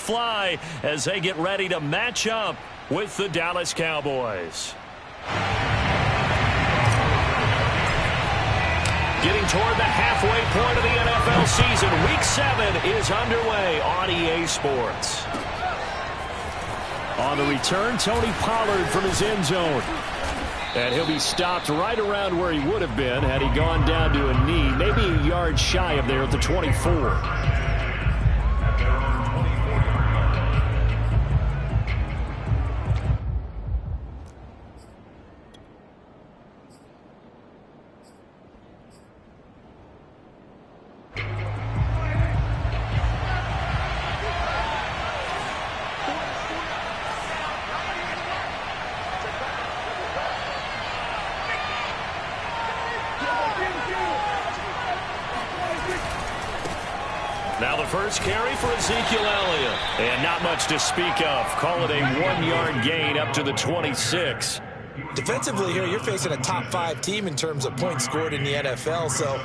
fly as they get ready to match up with the Dallas Cowboys. Getting toward the halfway point of the NFL season, Week 7 is underway on EA Sports. On the return, Tony Pollard from his end zone. And he'll be stopped right around where he would have been had he gone down to a knee, maybe a yard shy of there at the 24. Now the first carry for Ezekiel Elliott. And not much to speak of. Call it a 1-yard gain up to the 26. Defensively here, you're facing a top 5 team in terms of points scored in the NFL. So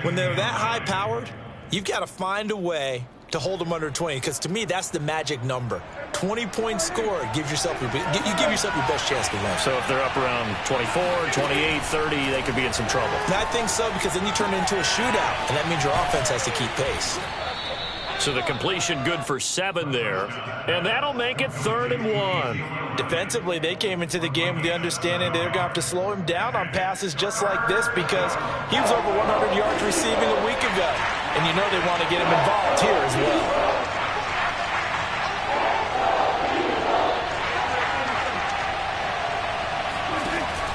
when they're that high-powered, you've got to find a way to hold them under 20. Because to me, that's the magic number. 20 points scored, you give yourself your best chance to win. So if they're up around 24, 28, 30, they could be in some trouble. I think so, because then you turn it into a shootout, and that means your offense has to keep pace. So the completion good for 7 there. And that'll make it 3rd and 1. Defensively, they came into the game with the understanding they're going to have to slow him down on passes just like this because he was over 100 yards receiving a week ago. And you know they want to get him involved here as well.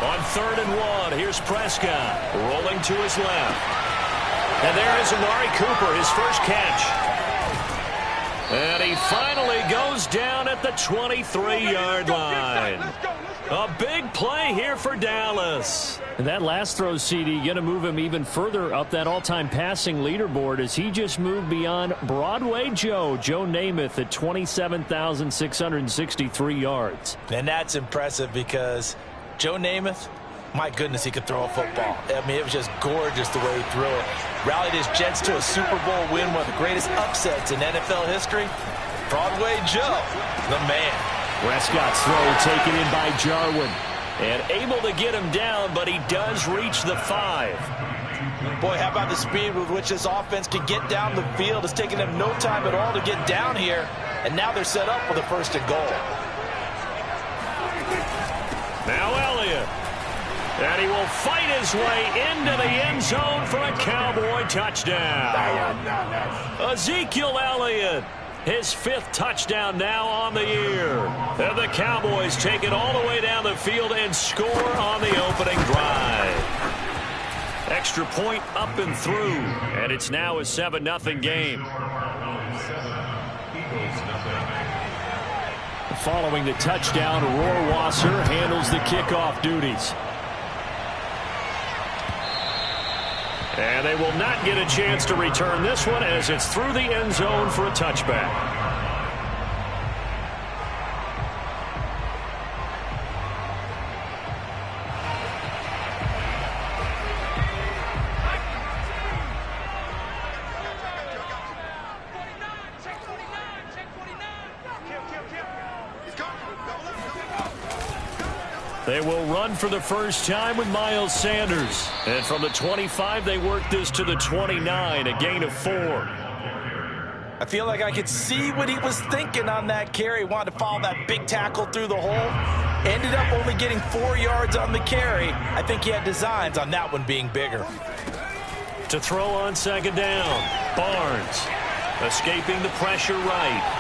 On 3rd and 1, here's Prescott rolling to his left. And there is Amari Cooper, his first catch. And he finally goes down at the 23-yard line. A big play here for Dallas. And that last throw, CD, going to move him even further up that all-time passing leaderboard as he just moved beyond Broadway Joe Namath at 27,663 yards. And that's impressive because Joe Namath, my goodness, he could throw a football. I mean, it was just gorgeous the way he threw it. Rallied his Jets to a Super Bowl win, one of the greatest upsets in NFL history. Broadway Joe, the man. Prescott's throw taken in by Jarwin. And able to get him down, but he does reach the 5. Boy, how about the speed with which this offense can get down the field? It's taken them no time at all to get down here. And now they're set up for the 1st and goal. Now Elliott. And he will fight his way into the end zone for a Cowboy touchdown. Ezekiel Elliott, his 5th touchdown now on the year. And the Cowboys take it all the way down the field and score on the opening drive. Extra point up and through. And it's now a 7-0 game. Following the touchdown, Rohrwasser handles the kickoff duties. And they will not get a chance to return this one as it's through the end zone for a touchback. They will run for the first time with Miles Sanders. And from the 25, they work this to the 29, a gain of 4. I feel like I could see what he was thinking on that carry. Wanted to follow that big tackle through the hole. Ended up only getting 4 yards on the carry. I think he had designs on that one being bigger. To throw on 2nd down, Barnes escaping the pressure right.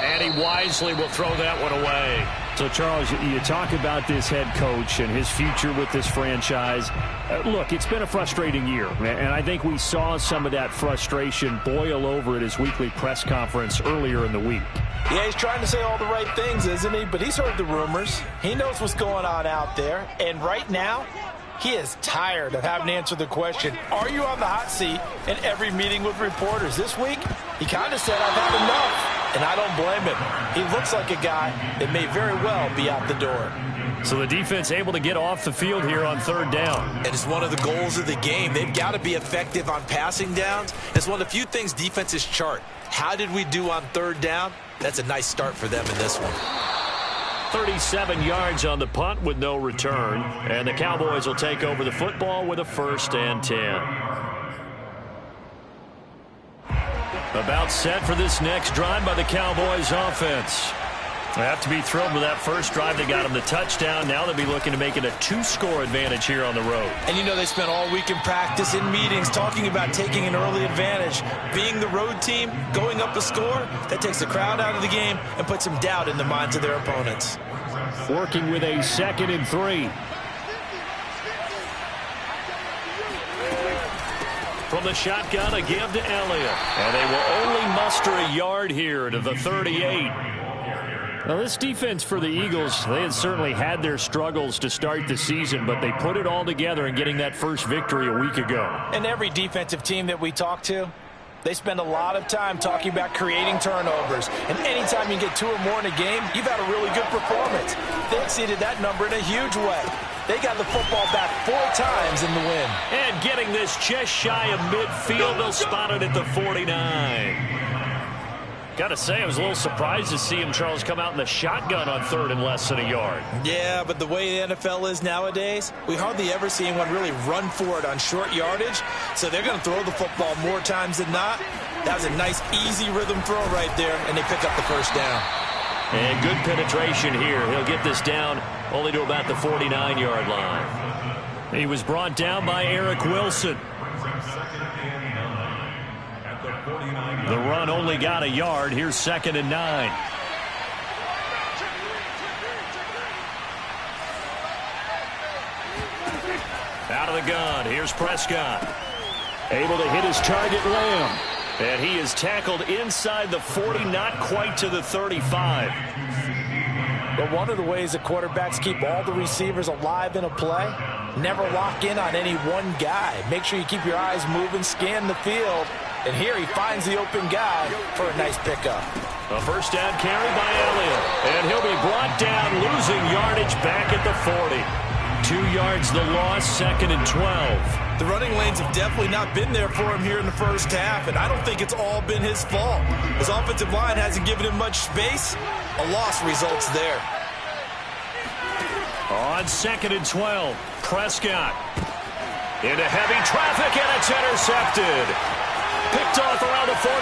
And he wisely will throw that one away. So, Charles, you talk about this head coach and his future with this franchise. Look, it's been a frustrating year, and I think we saw some of that frustration boil over at his weekly press conference earlier in the week. Yeah, he's trying to say all the right things, isn't he? But he's heard the rumors. He knows what's going on out there. And right now, he is tired of having to answer the question, are you on the hot seat in every meeting with reporters? This week, he kind of said, I've had enough. and I don't blame him. He looks like a guy that may very well be out the door. So the defense able to get off the field here on third down. And it's one of the goals of the game. They've got to be effective on passing downs. It's one of the few things defenses chart. How did we do on third down? That's a nice start for them in this one. 37 yards on the punt with no return. And the Cowboys will take over the football with a 1st and 10. About set for this next drive by the Cowboys offense. They have to be thrilled with that first drive. They got them the touchdown. Now they'll be looking to make it a 2-score advantage here on the road. And you know they spent all week in practice, in meetings, talking about taking an early advantage. Being the road team, going up a score, that takes the crowd out of the game and puts some doubt in the minds of their opponents. Working with a 2nd and 3. From the shotgun, a give to Elliott. And they will only muster a yard here to the 38. Now, this defense for the Eagles, they had certainly had their struggles to start the season, but they put it all together in getting that first victory a week ago. And every defensive team that we talk to, they spend a lot of time talking about creating turnovers. And anytime you get 2 or more in a game, you've had a really good performance. They exceeded that number in a huge way. They got the football back 4 times in the win. And getting this just shy of midfield, they'll spot it at the 49. Got to say, I was a little surprised to see him, Charles, come out in the shotgun on 3rd and less than a yard. Yeah, but the way the NFL is nowadays, we hardly ever see anyone really run for it on short yardage. So they're going to throw the football more times than not. That was a nice, easy rhythm throw right there, and they pick up the first down. And good penetration here. He'll get this down only to about the 49-yard line. He was brought down by Eric Wilson. The run only got a yard. Here's 2nd and 9. Out of the gun. Here's Prescott. Able to hit his target, Lamb. And he is tackled inside the 40, not quite to the 35. But one of the ways that quarterbacks keep all the receivers alive in a play, never lock in on any one guy. Make sure you keep your eyes moving, scan the field. And here he finds the open guy for a nice pickup. A first down carry by Elliott. And he'll be brought down, losing yardage back at the 40. 2 yards the loss, 2nd and 12. The running lanes have definitely not been there for him here in the first half, and I don't think it's all been his fault. His offensive line hasn't given him much space. A loss results there. On 2nd and 12, Prescott. Into heavy traffic, and it's intercepted. Picked off around the 41.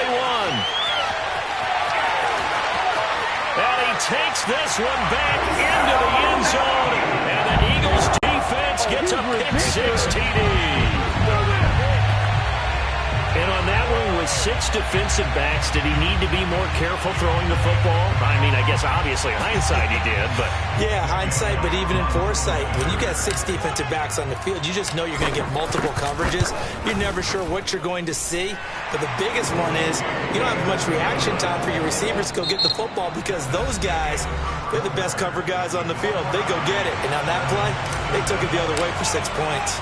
And he takes this one back into the end zone. And the Eagles defense gets a pick-6 TD. And on that one, with 6 defensive backs, did he need to be more careful throwing the football? I mean, I guess obviously hindsight he did, but... Yeah, hindsight, but even in foresight, when you got 6 defensive backs on the field, you just know you're going to get multiple coverages. You're never sure what you're going to see. But the biggest one is you don't have much reaction time for your receivers to go get the football because those guys, they're the best cover guys on the field. They go get it. And on that play, they took it the other way for 6 points.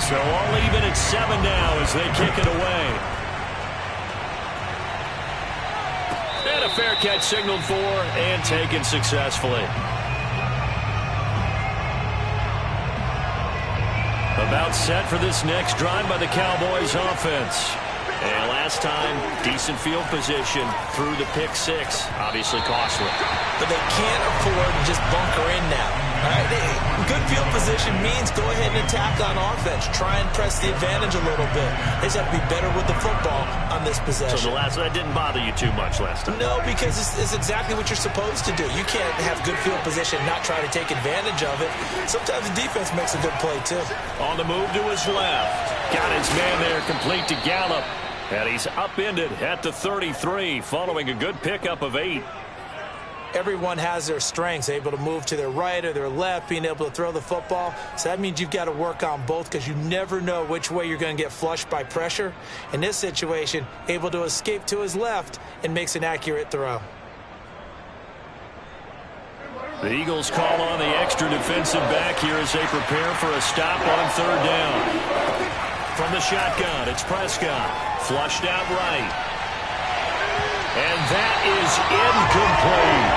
So all even at 7 now as they kick it away. And a fair catch signaled for and taken successfully. About set for this next drive by the Cowboys offense. And last time, decent field position through the pick-6. Obviously costly. But they can't afford to just bunker in now. All right? Good field position means go ahead and attack on offense. Try and press the advantage a little bit. They just have to be better with the football on this possession. So that didn't bother you too much last time? No, because it's exactly what you're supposed to do. You can't have good field position and not try to take advantage of it. Sometimes the defense makes a good play, too. On the move to his left. Got his man there complete to Gallup. And he's upended at the 33 following a good pickup of 8. Everyone has their strengths, able to move to their right or their left, being able to throw the football. So that means you've got to work on both because you never know which way you're going to get flushed by pressure. In this situation, able to escape to his left and makes an accurate throw. The Eagles call on the extra defensive back here as they prepare for a stop on 3rd down. From the shotgun, it's Prescott. Flushed out right. And that is incomplete.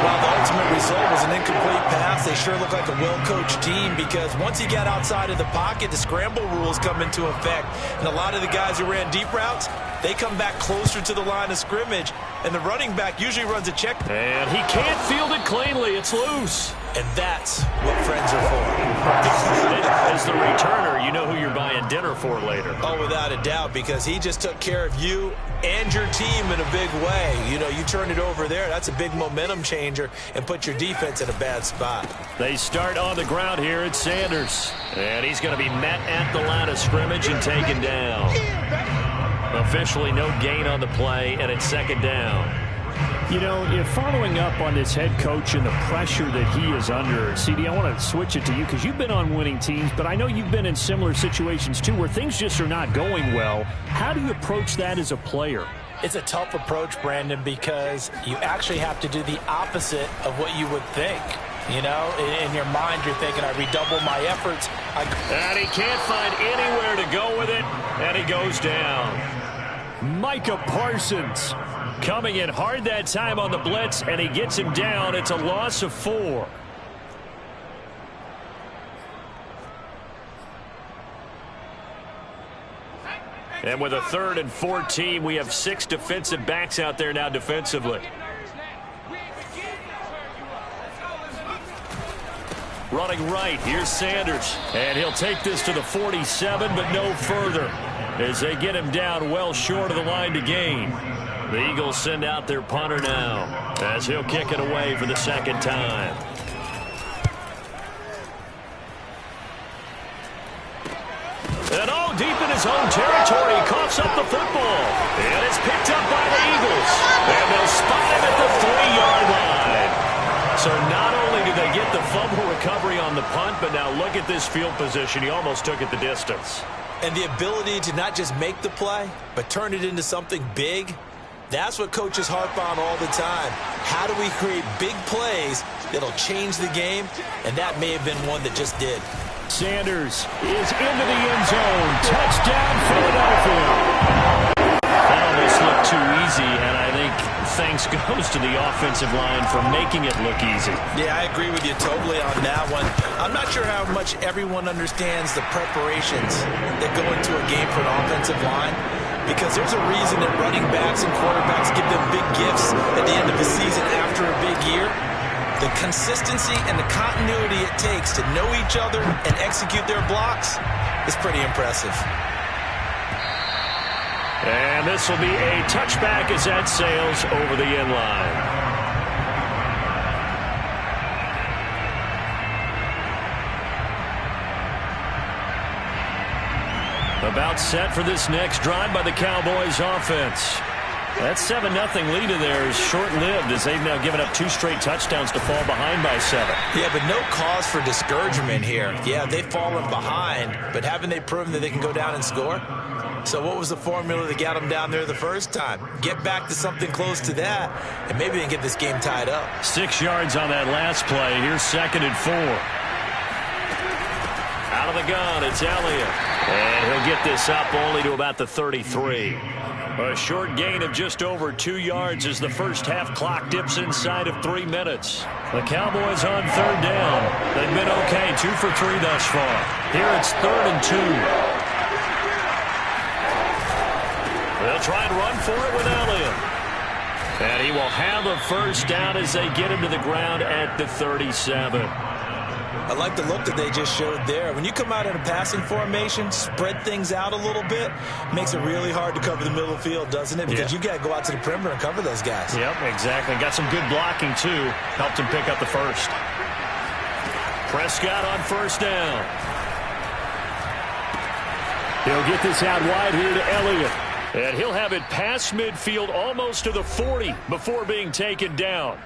Well, the ultimate result was an incomplete pass. They sure look like a well-coached team because once he got outside of the pocket, the scramble rules come into effect. And a lot of the guys who ran deep routes, they come back closer to the line of scrimmage. And the running back usually runs a check. And he can't field it cleanly. It's loose. And that's what friends are for. As the returner, you know who you're buying dinner for later. Oh, without a doubt, because he just took care of you and your team in a big way. You know, you turn it over there, that's a big momentum changer and put your defense in a bad spot. They start on the ground here at Sanders. And he's going to be met at the line of scrimmage and taken down. Officially no gain on the play, and it's second down. You know, if following up on this head coach and the pressure that he is under, CD, I want to switch it to you because you've been on winning teams, but I know you've been in similar situations too where things just are not going well. How do you approach that as a player? It's a tough approach, Brandon, because you actually have to do the opposite of what you would think. You know, in your mind, you're thinking, I redouble my efforts. And he can't find anywhere to go with it, and he goes down. Micah Parsons coming in hard that time on the blitz, and he gets him down. It's a loss of 4. And with a 3rd and 14, we have 6 defensive backs out there now defensively. Running right, here's Sanders. And he'll take this to the 47, but no further, as they get him down well short of the line to gain. The Eagles send out their punter now, as he'll kick it away for the second time. And deep in his own territory, he coughs up the football. And it's picked up by the Eagles. And they'll spot him at the 3-yard line. So not only do they get the fumble recovery on the punt, but now look at this field position. He almost took it the distance. And the ability to not just make the play, but turn it into something big, that's what coaches harp on all the time. How do we create big plays that'll change the game? And that may have been one that just did. Sanders is into the end zone. Touchdown, Philadelphia. That almost looked too easy, and I think thanks goes to the offensive line for making it look easy. Yeah, I agree with you totally on that one. I'm not sure how much everyone understands the preparations that go into a game for an offensive line, because there's a reason that running backs and quarterbacks give them big gifts at the end of the season after a big year. The consistency and the continuity it takes to know each other and execute their blocks is pretty impressive. And this will be a touchback as that sails over the end line. About set for this next drive by the Cowboys offense. That 7-0 lead of theirs is short-lived as they've now given up 2 straight touchdowns to fall behind by 7. Yeah, but no cause for discouragement here. Yeah, they've fallen behind, but haven't they proven that they can go down and score? So what was the formula that got them down there the first time? Get back to something close to that, and maybe they can get this game tied up. 6 yards on that last play. Here's 2nd and 4. Out of the gun, it's Elliott. And he'll get this up only to about the 33. A short gain of just over 2 yards as the first half clock dips inside of 3 minutes. The Cowboys on 3rd down. They've been okay, 2 for 3 thus far. Here it's 3rd and 2. They'll try and run for it with Elliott. And he will have a first down as they get him to the ground at the 37. I like the look that they just showed there. When you come out in a passing formation, spread things out a little bit, makes it really hard to cover the middle of the field, doesn't it? Because you got to go out to the perimeter and cover those guys. Yep, exactly. Got some good blocking, too. Helped him pick up the first. Prescott on first down. He'll get this out wide here to Elliott. And he'll have it past midfield almost to the 40 before being taken down.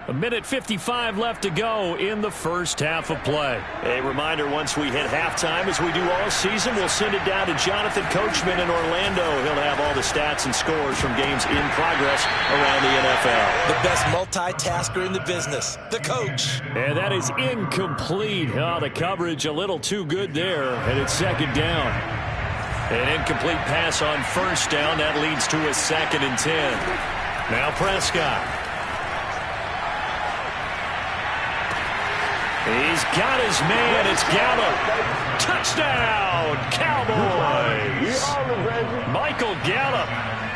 1:55 left to go in the first half of play. A reminder, once we hit halftime, as we do all season, we'll send it down to Jonathan Coachman in Orlando. He'll have all the stats and scores from games in progress around the NFL. The best multitasker in the business, the coach. And that is incomplete. Oh, the coverage a little too good there, and it's 2nd down. An incomplete pass on first down. That leads to a 2nd and 10. Now Prescott. He's got his man. It's Gallup. Touchdown, Cowboys. Michael Gallup,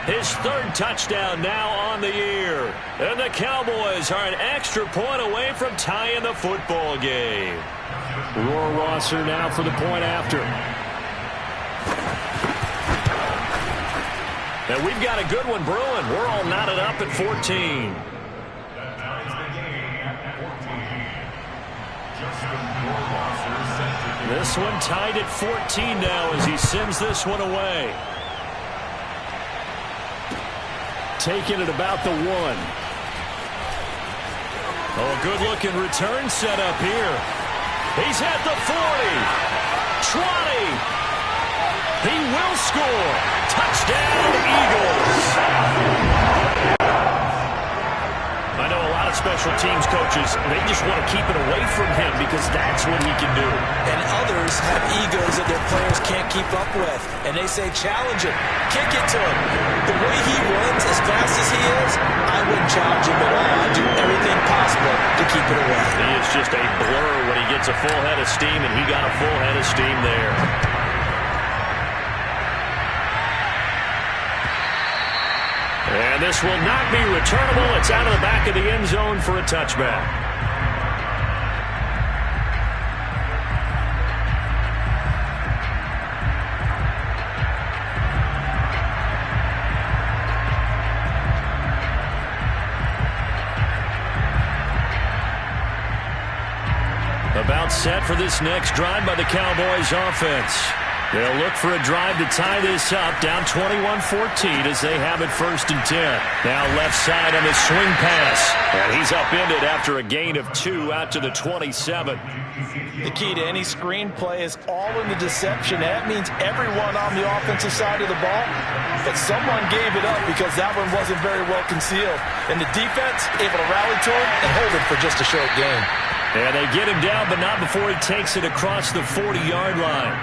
his third touchdown now on the year. And the Cowboys are an extra point away from tying the football game. Roar Rosser now for the point after. And we've got a good one brewing. We're all knotted up at 14. This one tied at 14 now as he sends this one away. Taking it about the 1. Oh, a good-looking return set up here. He's at the 40. 20. He will score. Touchdown, Eagles. I know a lot of special teams coaches, they just want to keep it away from him because that's what he can do. And others have egos that their players can't keep up with. And they say, challenge him. Kick it to him. The way he runs as fast as he is, I wouldn't challenge him at all. I'd do everything possible to keep it away. He is just a blur when he gets a full head of steam, and he got a full head of steam there. And this will not be returnable. It's out of the back of the end zone for a touchback. About set for this next drive by the Cowboys offense. They'll look for a drive to tie this up, down 21-14 as they have it 1st and 10. Now left side on the swing pass. And he's upended after a gain of 2 out to the 27. The key to any screen play is all in the deception. That means everyone on the offensive side of the ball. But someone gave it up because that one wasn't very well concealed. And the defense able to rally to him and hold it for just a short gain. And they get him down, but not before he takes it across the 40-yard line.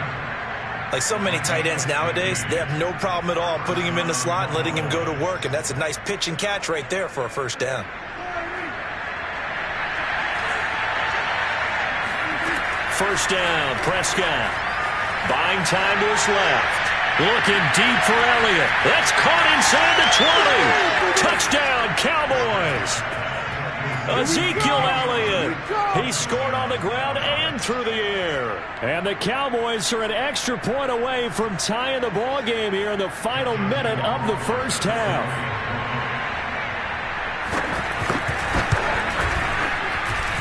Like so many tight ends nowadays, they have no problem at all putting him in the slot and letting him go to work. And that's a nice pitch and catch right there for a first down. First down, Prescott. Buying time to his left. Looking deep for Elliott. That's caught inside the 20. Touchdown, Cowboys. Ezekiel Elliott. He scored on the ground and through the air. And the Cowboys are an extra point away from tying the ball game here in the final minute of the first half.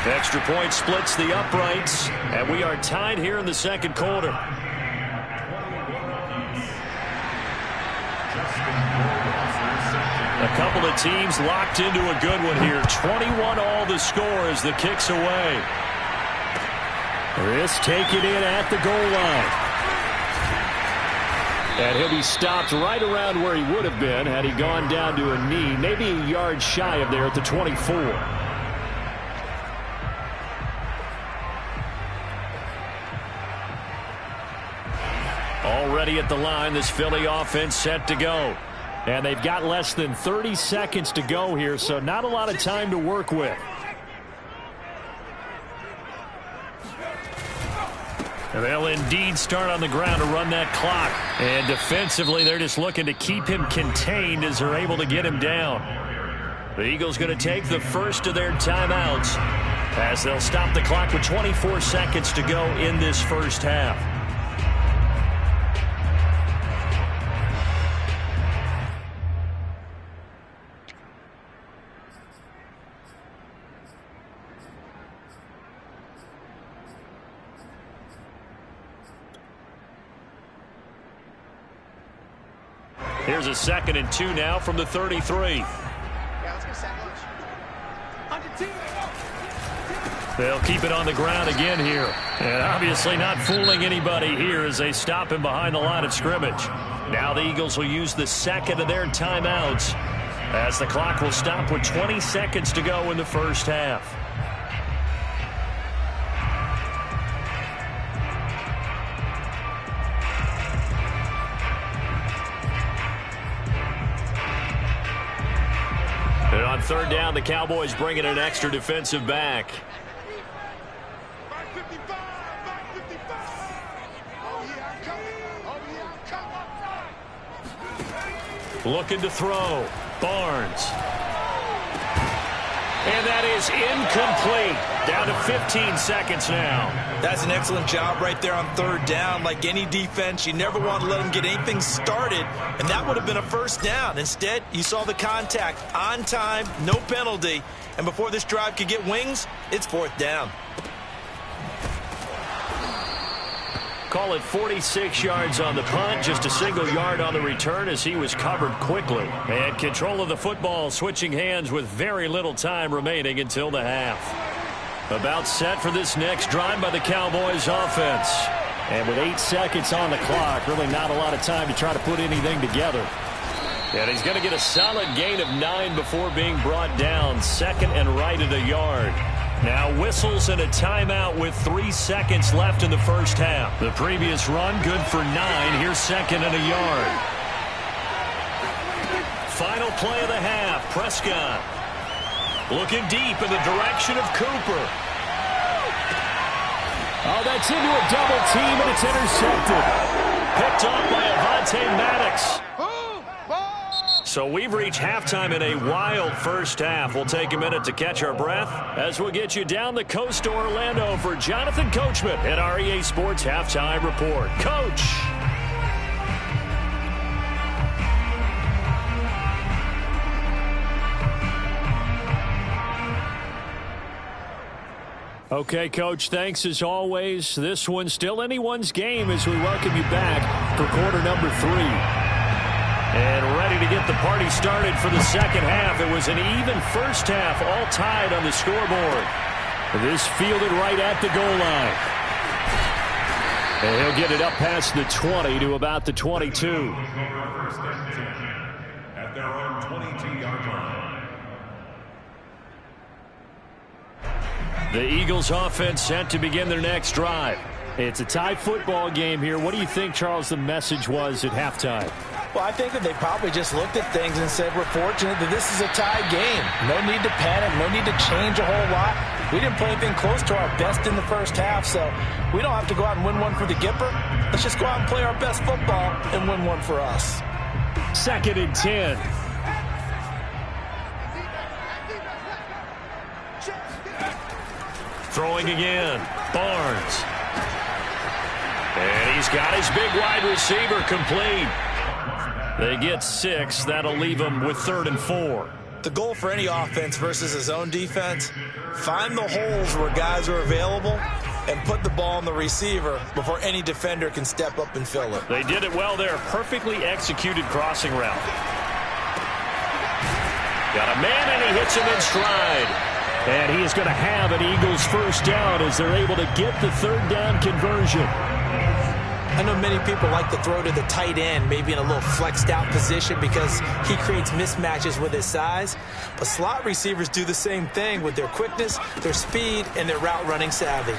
Extra point splits the uprights, and we are tied here in the second quarter. A couple of teams locked into a good one here. 21-all the score as the kick's away. This taken in at the goal line. And he'll be stopped right around where he would have been had he gone down to a knee, maybe a yard shy of there at the 24. Already at the line, this Philly offense set to go. And they've got less than 30 seconds to go here, so not a lot of time to work with. And they'll indeed start on the ground to run that clock. And defensively, they're just looking to keep him contained as they're able to get him down. The Eagles going to take the first of their timeouts as they'll stop the clock with 24 seconds to go in this first half. Here's a 2nd and 2 now from the 33. They'll keep it on the ground again here. And obviously not fooling anybody here as they stop him behind the line of scrimmage. Now the Eagles will use the second of their timeouts as the clock will stop with 20 seconds to go in the first half. third down, the Cowboys bringing an extra defensive back. Looking to throw. Barnes. And that is incomplete. Down to 15 seconds now. That's an excellent job right there on third down. Like any defense, you never want to let them get anything started, and that would have been a first down. Instead, you saw the contact on time, no penalty, and before this drive could get wings, it's fourth down. Call it 46 yards on the punt, just a single yard on the return as he was covered quickly. And control of the football switching hands with very little time remaining until the half. About set for this next drive by the Cowboys offense. And with 8 seconds on the clock, really not a lot of time to try to put anything together. And he's going to get a solid gain of 9 before being brought down. Second and right at a yard. Now whistles and a timeout with 3 seconds left in the first half. The previous run good for 9. Here's second and a yard. Final play of the half. Prescott looking deep in the direction of Cooper. Oh, that's into a double team, and it's intercepted. Picked off by Avonte Maddox. So we've reached halftime in a wild first half. We'll take a minute to catch our breath as we'll get you down the coast to Orlando for Jonathan Coachman at our EA Sports Halftime Report. Coach. Okay, Coach, thanks as always. This one's still anyone's game as we welcome you back for quarter number 3. And ready to get the party started for the second half. It was an even first half, all tied on the scoreboard. This fielded right at the goal line. And he'll get it up past the 20 to about the 22. At their own 22-yard line. The Eagles offense set to begin their next drive. It's a tie football game here. What do you think, Charles, the message was at halftime? Well, I think that they probably just looked at things and said, we're fortunate that this is a tie game. No need to panic, no need to change a whole lot. We didn't play anything close to our best in the first half, so we don't have to go out and win one for the Gipper. Let's just go out and play our best football and win one for us. Second and 10. Throwing again. Barnes. And he's got his big wide receiver complete. They get 6. That'll leave them with 3rd and 4. The goal for any offense versus his own defense, find the holes where guys are available and put the ball on the receiver before any defender can step up and fill it. They did it well there. Perfectly executed crossing route. Got a man, and he hits him in stride. And he is going to have an Eagles first down as they're able to get the third down conversion. I know many people like to throw to the tight end, maybe in a little flexed out position because he creates mismatches with his size. But slot receivers do the same thing with their quickness, their speed, and their route running savvy.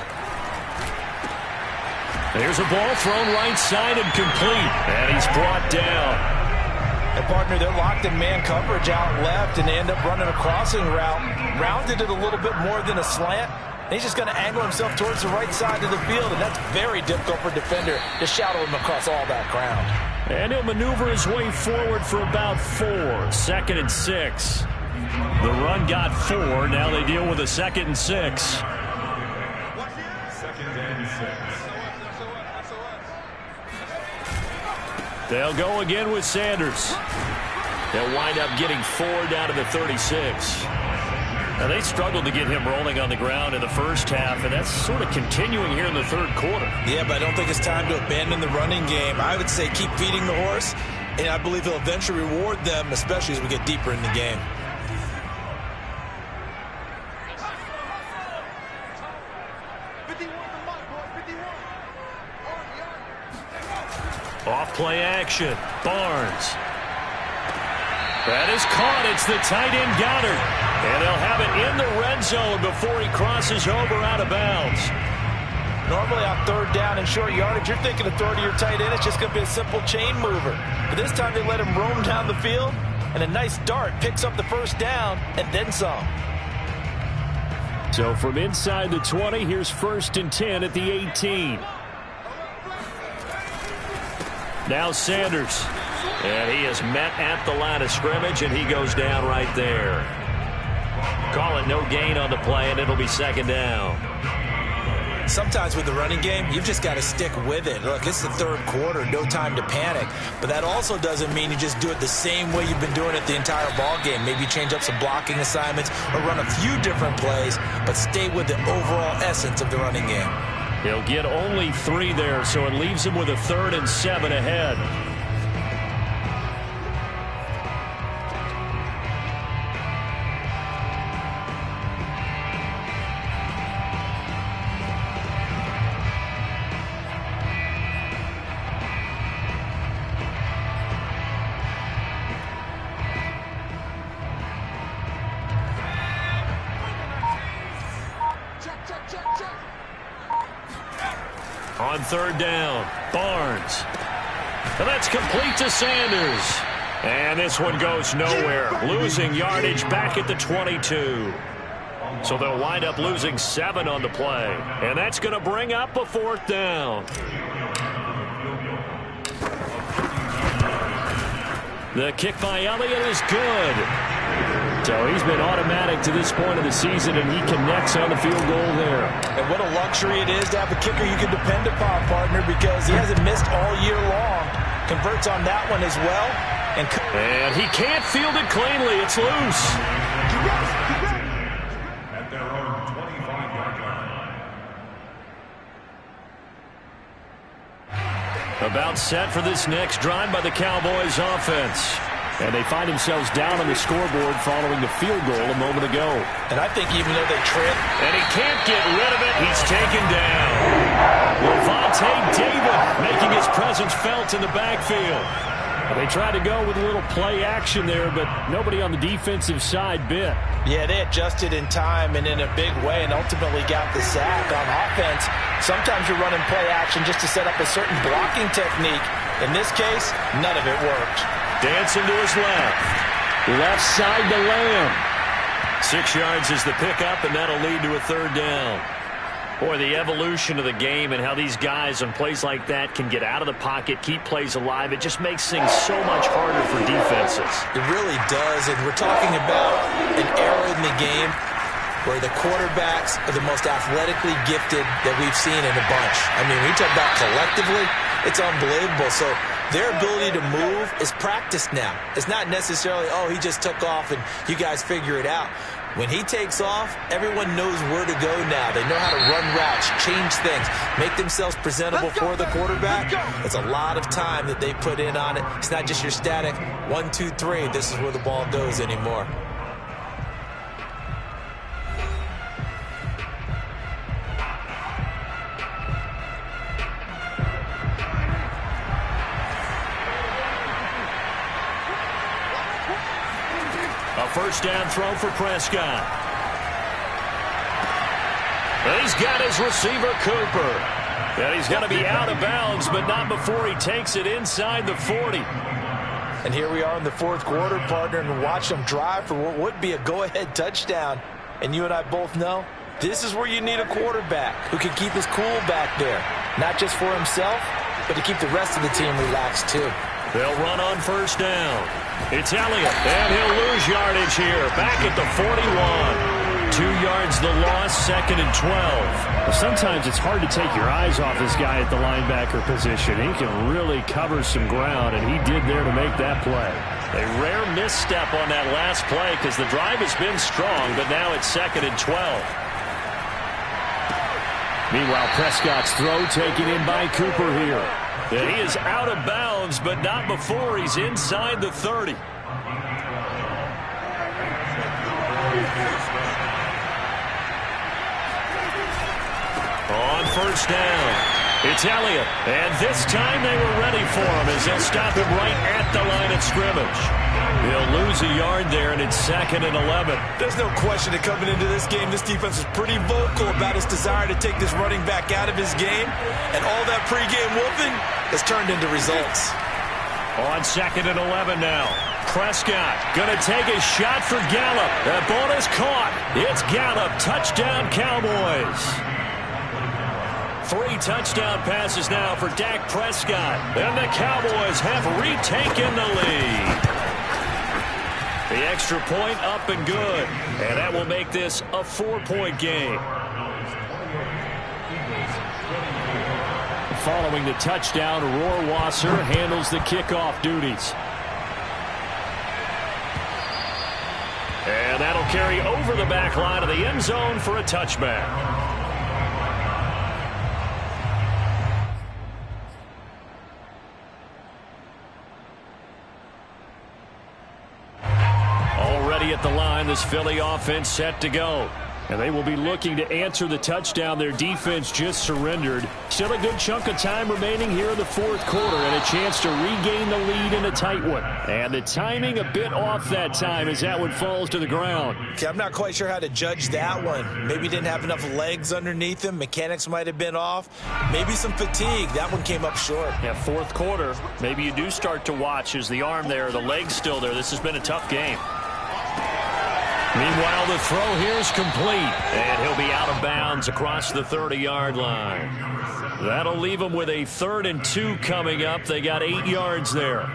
There's a ball thrown right side and complete. And he's brought down. And partner, they're locked in man coverage out left, and they end up running a crossing route. Rounded it a little bit more than a slant. And he's just going to angle himself towards the right side of the field, and that's very difficult for a defender to shadow him across all that ground. And he'll maneuver his way forward for about 4. 2nd and 6. The run got 4. Now they deal with a 2nd and 6. 2nd and 6. They'll go again with Sanders. They'll wind up getting 4 down to the 36. Now, they struggled to get him rolling on the ground in the first half, and that's sort of continuing here in the third quarter. Yeah, but I don't think it's time to abandon the running game. I would say keep feeding the horse, and I believe he'll eventually reward them, especially as we get deeper in the game. Off play action. Barnes. That is caught. It's the tight end Goddard. And they'll have it in the red zone before he crosses over out of bounds. Normally on third down and short yardage, you're thinking of throw to your tight end. It's just going to be a simple chain mover. But this time they let him roam down the field. And a nice dart picks up the first down and then some. So from inside the 20, here's 1st and 10 at the 18. Now Sanders. And he is met at the line of scrimmage, and he goes down right there. Call it no gain on the play, and it'll be 2nd down. Sometimes with the running game, you've just got to stick with it. Look, it's the 3rd quarter, no time to panic. But that also doesn't mean you just do it the same way you've been doing it the entire ball game. Maybe change up some blocking assignments or run a few different plays, but stay with the overall essence of the running game. He'll get only 3 there, so it leaves him with a 3rd and 7 ahead. On 3rd down, Barnes. And that's complete to Sanders. And this one goes nowhere. Losing yardage back at the 22. So they'll wind up losing 7 on the play. And that's going to bring up a 4th down. The kick by Elliott is good. So he's been automatic to this point of the season, and he connects on the field goal there. And what a luxury it is to have a kicker you can depend upon, partner, because he hasn't missed all year long. Converts on that one as well. And he can't field it cleanly. It's loose. At their own 25-yard line. About set for this next drive by the Cowboys offense. And they find themselves down on the scoreboard following the field goal a moment ago. And I think even though they trip. And he can't get rid of it. He's taken down. Levante David making his presence felt in the backfield. They tried to go with a little play action there, but nobody on the defensive side bit. Yeah, they adjusted in time and in a big way and ultimately got the sack on offense. Sometimes you're running play action just to set up a certain blocking technique. In this case, none of it worked. Dancing to his left. Left side to Lamb. 6 yards is the pickup, and that'll lead to a 3rd down. Boy, the evolution of the game and how these guys on plays like that can get out of the pocket, keep plays alive, it just makes things so much harder for defenses. It really does, and we're talking about an era in the game where the quarterbacks are the most athletically gifted that we've seen in a bunch. I mean, when you talk about collectively, it's unbelievable. So their ability to move is practiced now. It's not necessarily, oh, he just took off and you guys figure it out. When he takes off, everyone knows where to go now. They know how to run routes, change things, make themselves presentable for the quarterback. It's a lot of time that they put in on it. It's not just your static 1, 2, 3. This is where the ball goes anymore. A 1st down throw for Prescott. He's got his receiver, Cooper. And he's going to be out of bounds, but not before he takes it inside the 40. And here we are in the 4th quarter, partner, and watch them drive for what would be a go-ahead touchdown. And you and I both know this is where you need a quarterback who can keep his cool back there. Not just for himself, but to keep the rest of the team relaxed, too. They'll run on 1st down. It's Elliott, and he'll lose yardage here. Back at the 41. 2 yards the loss, 2nd and 12. Well, sometimes it's hard to take your eyes off this guy at the linebacker position. He can really cover some ground, and he did there to make that play. A rare misstep on that last play because the drive has been strong, but now it's 2nd and 12. Meanwhile, Prescott's throw taken in by Cooper here. And he is out of bounds, but not before he's inside the 30. On 1st down, it's Elliott. And this time they were ready for him as they'll stop him right at the line of scrimmage. He'll lose a yard there, and it's 2nd and 11. There's no question that coming into this game, this defense was pretty vocal about his desire to take this running back out of his game. And all that pregame whooping has turned into results. On 2nd and 11 now. Prescott going to take a shot for Gallup. That ball is caught. It's Gallup. Touchdown, Cowboys. 3 touchdown passes now for Dak Prescott. And the Cowboys have retaken the lead. The extra point up and good. And that will make this a 4-point game. Following the touchdown, Rohrwasser handles the kickoff duties. And that'll carry over the back line of the end zone for a touchback. Already at the line, this Philly offense set to go. And they will be looking to answer the touchdown their defense just surrendered. Still a good chunk of time remaining here in the fourth quarter and a chance to regain the lead in a tight one. And the timing a bit off that time as that one falls to the ground. Okay, I'm not quite sure how to judge that one. Maybe didn't have enough legs underneath him. Mechanics might have been off. Maybe some fatigue. That one came up short. Yeah, fourth quarter, maybe you do start to watch. Is the arm there, the leg's still there? This has been a tough game. Meanwhile, the throw here is complete, and he'll be out of bounds across the 30-yard line. That'll leave them with a 3rd and 2 coming up. They got 8 yards there.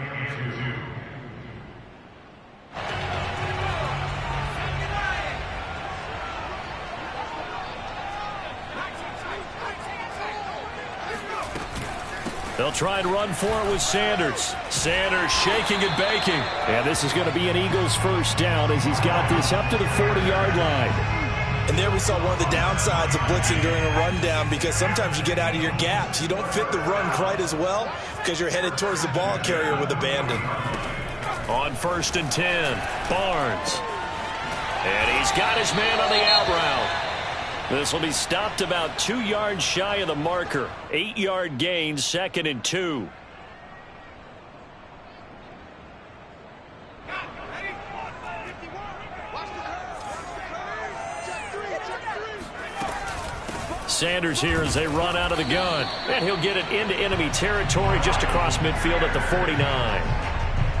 They'll try and run for it with Sanders. Sanders shaking and baking. And this is going to be an Eagles first down as he's got this up to the 40-yard line. And there we saw one of the downsides of blitzing during a rundown because sometimes you get out of your gaps. You don't fit the run quite as well because you're headed towards the ball carrier with abandon. On 1st and 10, Barnes. And he's got his man on the out route. This will be stopped about 2 yards shy of the marker. 8-yard gain, 2nd and 2. Sanders here as they run out of the gun. And he'll get it into enemy territory just across midfield at the 49.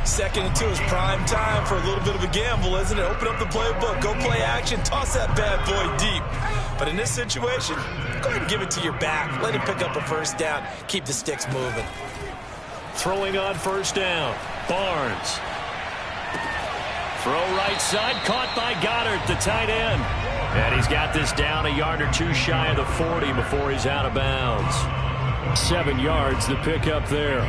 2nd and 2 is prime time for a little bit of a gamble, isn't it? Open up the playbook, go play action, toss that bad boy deep. But in this situation, go ahead and give it to your back. Let him pick up a first down. Keep the sticks moving. Throwing on 1st down, Barnes. Throw right side, caught by Goddard, the tight end. And he's got this down a yard or 2 shy of the 40 before he's out of bounds. 7 yards, the pickup there.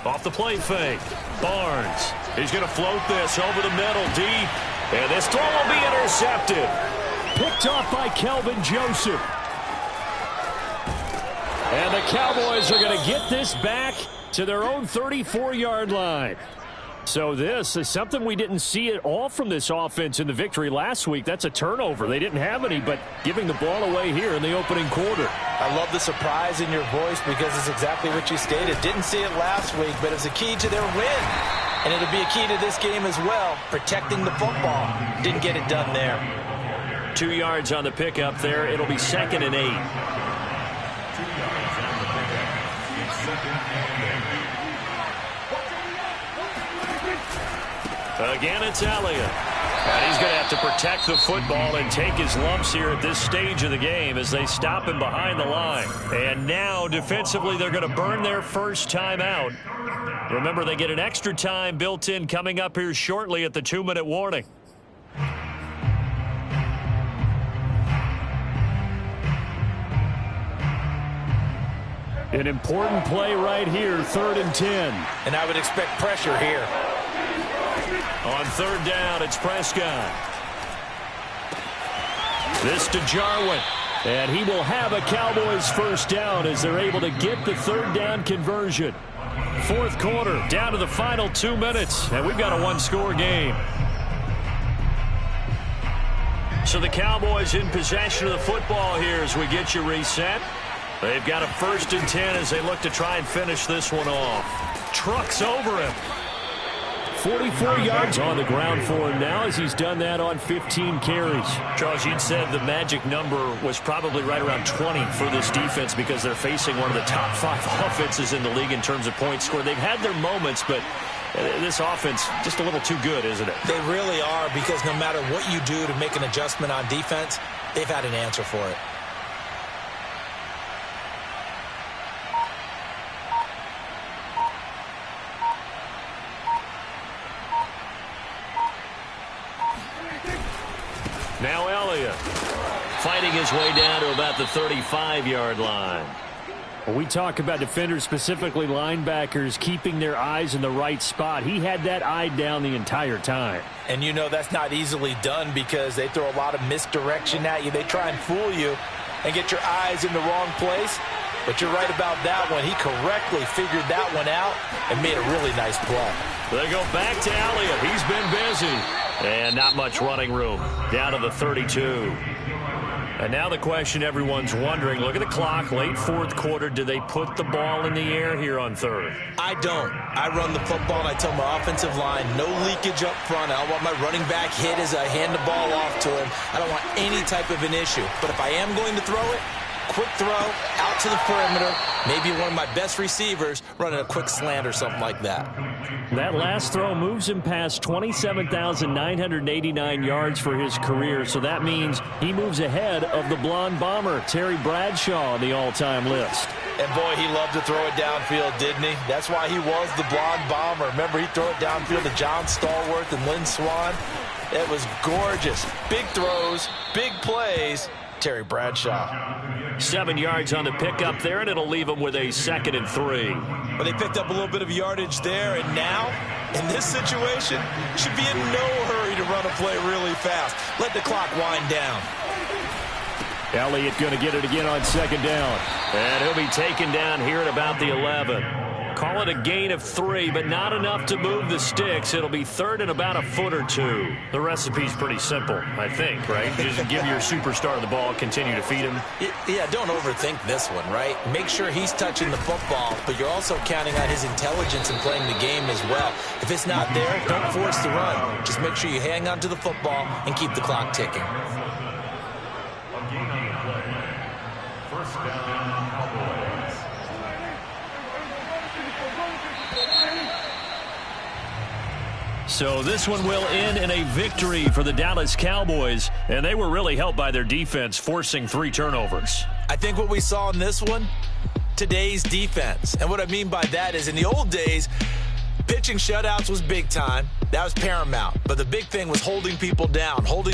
Off the play fake, Barnes. He's going to float this over the middle deep. And this throw will be intercepted. Picked off by Kelvin Joseph. And the Cowboys are going to get this back to their own 34-yard line. So this is something we didn't see at all from this offense in the victory last week. That's a turnover. They didn't have any, but giving the ball away here in the opening quarter. I love the surprise in your voice because it's exactly what you stated. Didn't see it last week, but it's a key to their win. And it'll be a key to this game as well, protecting the football. Didn't get it done there. 2 yards on the pickup there. It'll be 2nd and 8. Again, it's Elliott. And he's going to have to protect the football and take his lumps here at this stage of the game as they stop him behind the line. And now, defensively, they're going to burn their first time out. Remember, they get an extra time built in coming up here shortly at the 2-minute warning. An important play right here, 3rd and 10. And I would expect pressure here. On 3rd down, it's Prescott. This to Jarwin. And he will have a Cowboys first down as they're able to get the 3rd down conversion. 4th quarter, down to the final 2 minutes, and we've got a 1-score game. So the Cowboys in possession of the football here as we get you reset. They've got a 1st and 10 as they look to try and finish this one off. Trucks over him. 44 yards on the ground for him now as he's done that on 15 carries. Charles, you'd said the magic number was probably right around 20 for this defense because they're facing one of the top 5 offenses in the league in terms of points scored. They've had their moments, but this offense just a little too good, isn't it? They really are, because no matter what you do to make an adjustment on defense, they've had an answer for it. Now Elliott fighting his way down to about the 35-yard line. When we talk about defenders, specifically linebackers, keeping their eyes in the right spot, he had that eye down the entire time. And you know that's not easily done because they throw a lot of misdirection at you. They try and fool you and get your eyes in the wrong place. But you're right about that one. He correctly figured that one out and made a really nice play. They go back to Elliott. He's been busy. And not much running room. Down to the 32. And now the question everyone's wondering, look at the clock, late fourth quarter, do they put the ball in the air here on third? I don't. I run the football, and I tell my offensive line, no leakage up front. I don't want my running back hit as I hand the ball off to him. I don't want any type of an issue. But if I am going to throw it, quick throw, out to the perimeter, maybe one of my best receivers running a quick slant or something like that. That last throw moves him past 27,989 yards for his career, so that means he moves ahead of the blonde bomber, Terry Bradshaw, on the all-time list. And, boy, he loved to throw it downfield, didn't he? That's why he was the blonde bomber. Remember, he'd throw it downfield to John Stallworth and Lynn Swann. It was gorgeous. Big throws, big plays. Terry Bradshaw. 7 yards on the pickup there, and it'll leave him with a 2nd and 3. Well, they picked up a little bit of yardage there, and now, in this situation, should be in no hurry to run a play really fast. Let the clock wind down. Elliott going to get it again on 2nd down. And he'll be taken down here at about the 11. Call it a gain of 3, but not enough to move the sticks. It'll be 3rd and about a foot or 2. The recipe's pretty simple, I think, right? Just give your superstar the ball, continue to feed him. Yeah, don't overthink this one, right? Make sure he's touching the football, but you're also counting on his intelligence in playing the game as well. If it's not there, don't force the run. Just make sure you hang on to the football and keep the clock ticking. First down, Cowboys. So this one will end in a victory for the Dallas Cowboys, and they were really helped by their defense, forcing 3 turnovers. I think what we saw in this one, today's defense. And what I mean by that is in the old days, pitching shutouts was big time. That was paramount. But the big thing was holding people down, holding